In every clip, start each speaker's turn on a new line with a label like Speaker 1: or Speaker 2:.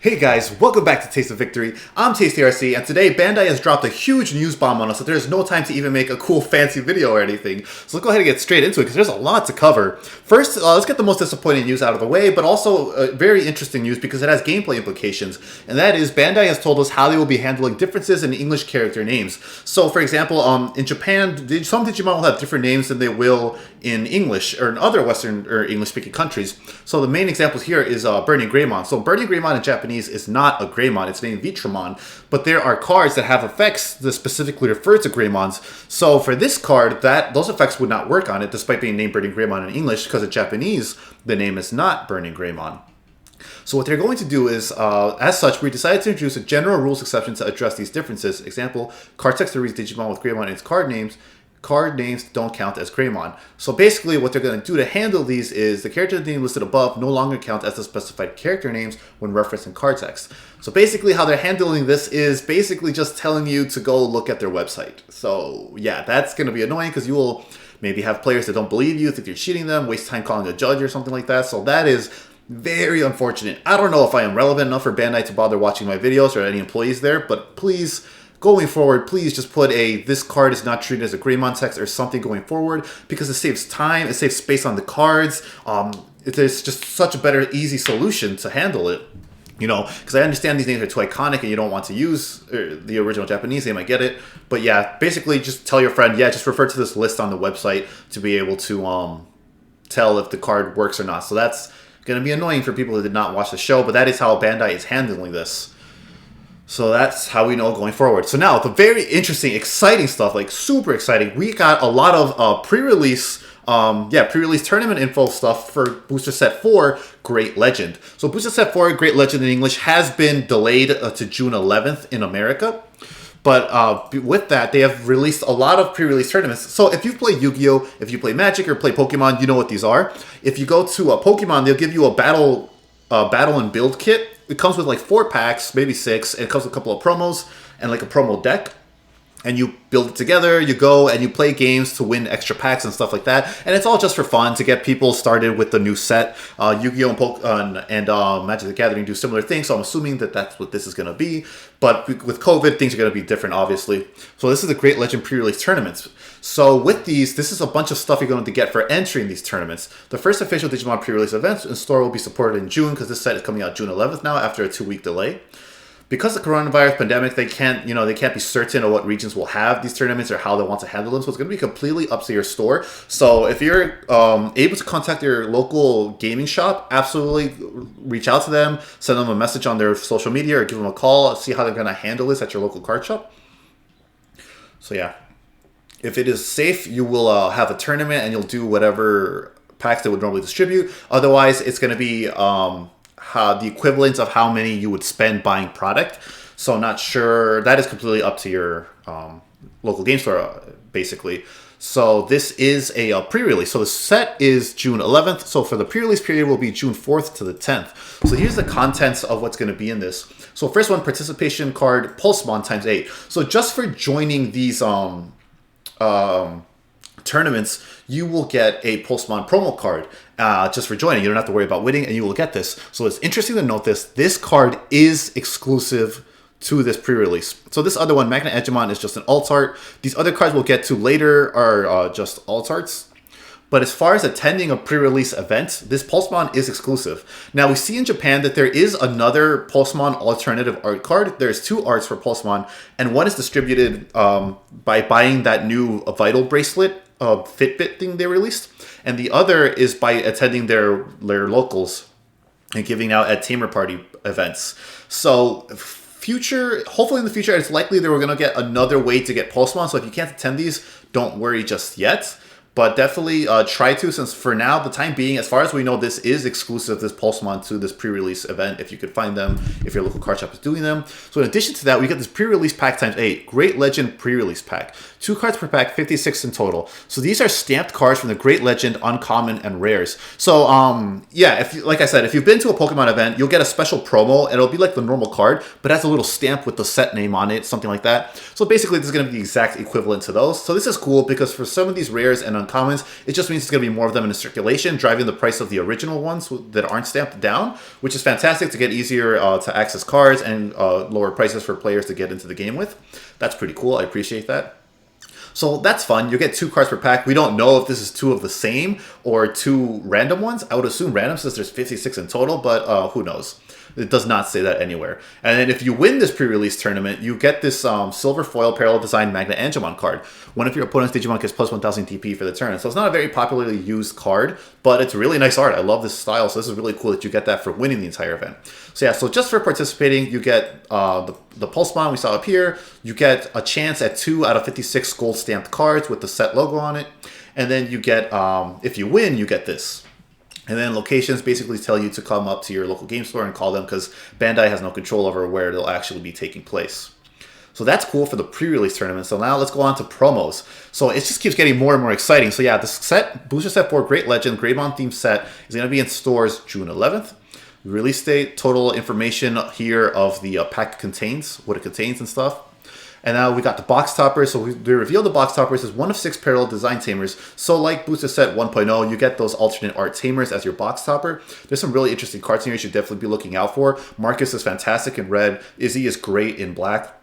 Speaker 1: Hey guys, welcome back to Taste of Victory. I'm TastyRC, and today Bandai has dropped a huge news bomb on us that there's no time to even make a cool fancy video or anything. So let's go ahead and get straight into it because there's a lot to cover. First, let's get the most disappointing news out of the way, but also very interesting news because it has gameplay implications. And that is, Bandai has told us how they will be handling differences in English character names. So for example, in Japan, some Digimon will have different names than they will in English or in other Western or English-speaking countries. So the main example here is Burning Greymon. So Burning Greymon in Japanese is not a Greymon, it's named Vitramon, but there are cards that have effects that specifically refer to Greymons. So for this card, those effects would not work on it despite being named Burning Greymon in English, because in Japanese, the name is not Burning Greymon. So what they're going to do is, as such, we decided to introduce a general rules exception to address these differences. Example, card text that reads Digimon with Greymon in its card names don't count as Greymon. So basically what they're going to do to handle these is the character name listed above no longer count as the specified character names when referencing card text. So basically how they're handling this is basically just telling you to go look at their website. So yeah, that's going to be annoying because you will maybe have players that don't believe you, think you're cheating them, waste time calling a judge or something like that. So that is very unfortunate. I don't know if I am relevant enough for Bandai to bother watching my videos or any employees there, but please, going forward, please just put this card is not treated as a Greymon text or something going forward, because it saves time, it saves space on the cards. It's just such a better, easy solution to handle it. You know, because I understand these names are too iconic and you don't want to use the original Japanese name, I get it. But yeah, basically just tell your friend, yeah, just refer to this list on the website to be able to tell if the card works or not. So that's going to be annoying for people who did not watch the show, but that is how Bandai is handling this. So that's how we know going forward. So now, the very interesting, exciting stuff, like super exciting. We got a lot of pre-release tournament info stuff for Booster Set 4, Great Legend. So Booster Set 4, Great Legend in English has been delayed to June 11th in America. But with that, they have released a lot of pre-release tournaments. So if you play Yu-Gi-Oh!, if you play Magic or play Pokemon, you know what these are. If you go to Pokemon, they'll give you a battle and build kit. It comes with like 4 packs, maybe 6, and it comes with a couple of promos and like a promo deck. And you build it together, you go and you play games to win extra packs and stuff like that. And it's all just for fun to get people started with the new set. Yu-Gi-Oh! and Magic the Gathering do similar things, so I'm assuming that that's what this is going to be. But with COVID, things are going to be different, obviously. So this is the Great Legend pre-release tournaments. So with these, this is a bunch of stuff you're going to get for entering these tournaments. The first official Digimon pre-release event in store will be supported in June, because this set is coming out June 11th now after a 2-week delay. Because of the coronavirus pandemic, they can't be certain of what regions will have these tournaments or how they want to handle them. So it's going to be completely up to your store. So if you're able to contact your local gaming shop, absolutely reach out to them, send them a message on their social media or give them a call, see how they're going to handle this at your local card shop. So yeah, if it is safe, you will have a tournament and you'll do whatever packs they would normally distribute. Otherwise, it's going to be the equivalent of how many you would spend buying product. So I'm not sure. That is completely up to your local game store, basically. So this is a pre-release. So the set is June 11th. So for the pre-release period will be June 4th to the 10th. So here's the contents of what's going to be in this. So first one, participation card Pulsemon ×8. So just for joining these tournaments, you will get a Pulsemon promo card just for joining. You don't have to worry about winning, and you will get this. So it's interesting to note this. This card is exclusive to this pre-release. So this other one, Magna Edgemon, is just an alt art. These other cards we'll get to later are just alt arts. But as far as attending a pre-release event, this Pulsemon is exclusive. Now, we see in Japan that there is another Pulsemon alternative art card. There's 2 arts for Pulsemon, and one is distributed by buying that new Vital bracelet Fitbit thing they released, and the other is by attending their locals and giving out at Tamer Party events. So hopefully in the future, it's likely that we're going to get another way to get Pulsemon. So if you can't attend these, don't worry just yet. But definitely try to, since for now, the time being, as far as we know, this is exclusive, this Pulsemon, to this pre-release event, if you could find them, if your local card shop is doing them. So in addition to that, we get this pre-release pack ×8, Great Legend pre-release pack. 2 cards per pack, 56 in total. So these are stamped cards from the Great Legend, Uncommon, and Rares. So yeah, like I said, if you've been to a Pokemon event, you'll get a special promo, and it'll be like the normal card, but it has a little stamp with the set name on it, something like that. So basically, this is going to be the exact equivalent to those. So this is cool because for some of these Rares and uncommons. It just means it's going to be more of them in circulation, driving the price of the original ones that aren't stamped down, which is fantastic to get easier to access cards and lower prices for players to get into the game with. That's pretty cool. I appreciate that. So that's fun. You get 2 cards per pack. We don't know if this is 2 of the same or 2 random ones. I would assume random since there's 56 in total, but who knows? It does not say that anywhere. And then if you win this pre-release tournament, you get this silver foil parallel design Magna Angemon card. One of your opponent's Digimon gets plus 1000 TP for the turn. So it's not a very popularly used card, but it's really nice art. I love this style, so this is really cool that you get that for winning the entire event. So yeah, so just for participating, you get the Pulsemon we saw up here. You get a chance at 2 out of 56 gold stamped cards with the set logo on it. And then you get, if you win, you get this. And then locations basically tell you to come up to your local game store and call them because Bandai has no control over where they'll actually be taking place. So that's cool for the pre-release tournament. So now let's go on to promos. So it just keeps getting more and more exciting. So yeah, this set, Booster Set 4 Great Legend Greymon themed set is going to be in stores June 11th. Release date, total information here of the pack contains, what it contains and stuff. And now we got the box toppers. So we revealed the box toppers as 1 of 6 parallel design tamers. So like Booster Set 1.0, you get those alternate art tamers as your box topper. There's some really interesting cards here you should definitely be looking out for. Marcus is fantastic in red. Izzy is great in black.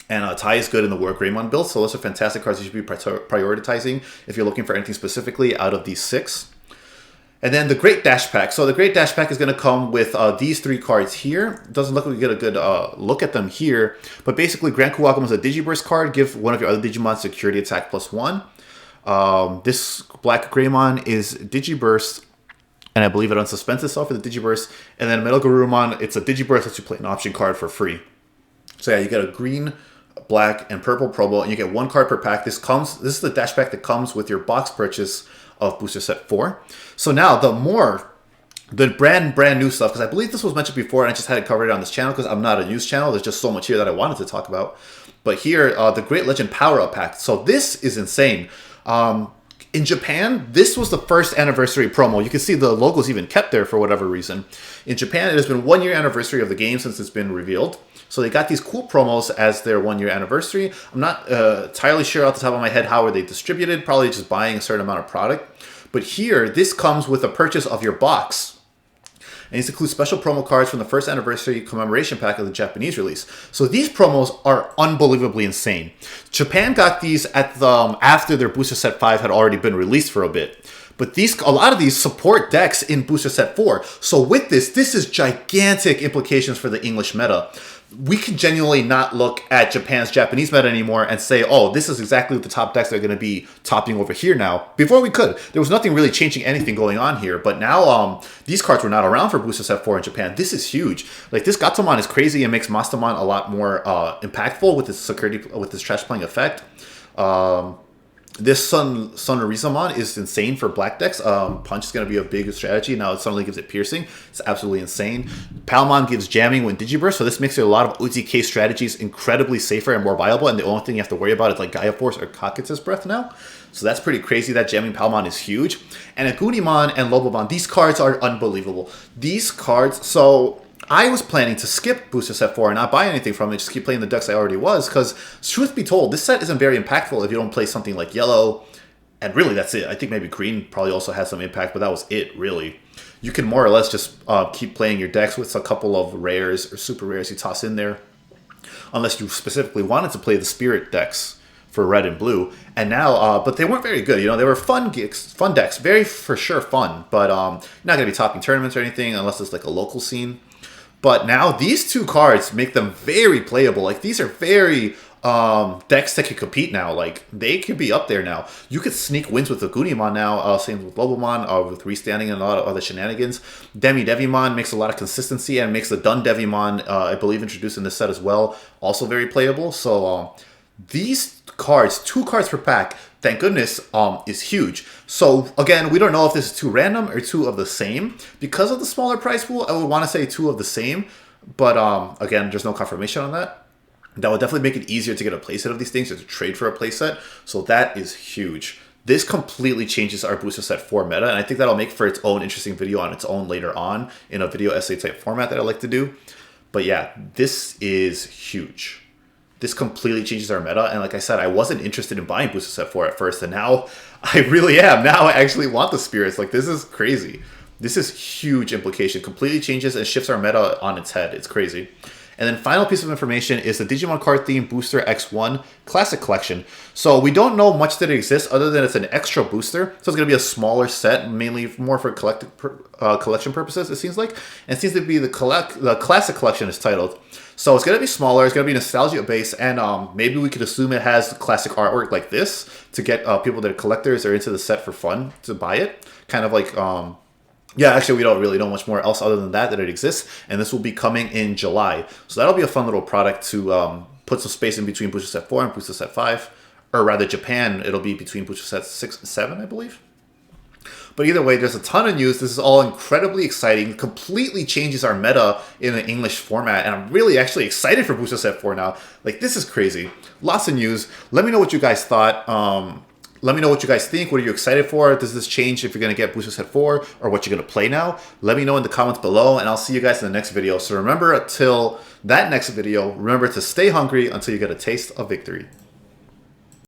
Speaker 1: And Tai is good in the War Greymon build. So those are fantastic cards you should be prioritizing if you're looking for anything specifically out of these 6. And then the Great Dash Pack. So the Great Dash Pack is going to come with these 3 cards here. It doesn't look like we get a good look at them here. But basically, Grand Kuwaguma is a Digiburst card. Give one of your other Digimon security attack +1. This Black Greymon is Digiburst. And I believe it unsuspends itself for the Digiburst. And then Metal Garurumon, it's a Digiburst that you play an option card for free. So yeah, you get a green, black, and purple promo. And you get 1 card per pack. This is the Dash Pack that comes with your box purchase of Booster Set 4. So now the brand new stuff, because I believe this was mentioned before and I just hadn't covered it on this channel because I'm not a news channel. There's just so much here that I wanted to talk about. But here, the Great Legend Power Up Pack. So this is insane. In Japan, this was the first anniversary promo. You can see the logo's even kept there for whatever reason. In Japan, it has been 1 year anniversary of the game since it's been revealed. So they got these cool promos as their 1 year anniversary. I'm not entirely sure off the top of my head how are they distributed. Probably just buying a certain amount of product. But here, this comes with a purchase of your box. And these include special promo cards from the first anniversary commemoration pack of the Japanese release. So these promos are unbelievably insane. Japan got these at after their Booster Set 5 had already been released for a bit. But a lot of these support decks in Booster Set 4. So with this is gigantic implications for the English meta. We can genuinely not look at Japan's Japanese meta anymore and say, oh, this is exactly what the top decks are going to be topping over here now. Before we could. There was nothing really changing anything going on here. But now these cards were not around for Booster Set 4 in Japan. This is huge. Like, this Gatomon is crazy and makes Mastamon a lot more impactful with its security, with its trash playing effect. This Sonorizamon is insane for black decks. Punch is going to be a big strategy. Now it suddenly gives it piercing. It's absolutely insane. Palmon gives jamming when Digiburst, so this makes a lot of OTK strategies incredibly safer and more viable, and the only thing you have to worry about is like Gaia Force or Cocytus Breath now. So that's pretty crazy. That jamming Palmon is huge. And Agunimon and Lobomon, these cards are unbelievable. These cards, so I was planning to skip Booster Set 4 and not buy anything from it, just keep playing the decks I already was, because truth be told, this set isn't very impactful if you don't play something like yellow, and really that's it. I think maybe green probably also has some impact, but that was it, really. You can more or less just keep playing your decks with a couple of rares or super rares you toss in there, unless you specifically wanted to play the Spirit decks for red and blue. And now, but they weren't very good. You know, they were fun decks, very for sure fun, but not going to be topping tournaments or anything unless it's like a local scene. But now these 2 cards make them very playable. Like, these are very decks that can compete now. Like, they could be up there now. You could sneak wins with the Agunimon now. Same with Lobomon, with restanding and a lot of other shenanigans. Devimon makes a lot of consistency and makes the Dun Devimon, I believe, introduced in this set as well, also very playable. So these cards, 2 cards per pack, thank goodness, is huge. So again, we don't know if this is 2 random or 2 of the same. Because of the smaller price pool, I would want to say 2 of the same. But again, there's no confirmation on that. That would definitely make it easier to get a playset of these things or to trade for a playset. So that is huge. This completely changes our Booster Set 4 meta, and I think that'll make for its own interesting video on its own later on in a video essay type format that I like to do. But yeah, this is huge. this completely changes our meta. And like I said, I wasn't interested in buying Booster Set 4 at first, and now I really am. Now I actually want the spirits. Like, this is crazy. This is huge implication. Completely changes and shifts our meta on its head. It's crazy. And then final piece of information is the Digimon card theme Booster X1 Classic Collection. So we don't know much that exists other than it's an extra booster. So it's going to be a smaller set, mainly more for collection purposes, it seems like. And it seems to be the Classic Collection is titled. So it's going to be smaller, it's going to be nostalgia based, and maybe we could assume it has classic artwork like this to get people that are collectors or into the set for fun to buy it. Kind of like... yeah, actually, we don't really know much more else other than that it exists, and this will be coming in July. So that'll be a fun little product to put some space in between Booster Set 4 and Booster Set 5. Or rather, Japan, it'll be between Booster Set 6 and 7, I believe. But either way, there's a ton of news. This is all incredibly exciting. Completely changes our meta in an English format, and I'm really actually excited for Booster Set 4 now. Like, this is crazy. Lots of news. Let me know what you guys thought. Let me know what you guys think. What are you excited for? Does this change if you're going to get Booster Set 4 or what you're going to play now? Let me know in the comments below, and I'll see you guys in the next video. So remember, until that next video, remember to stay hungry until you get a taste of victory.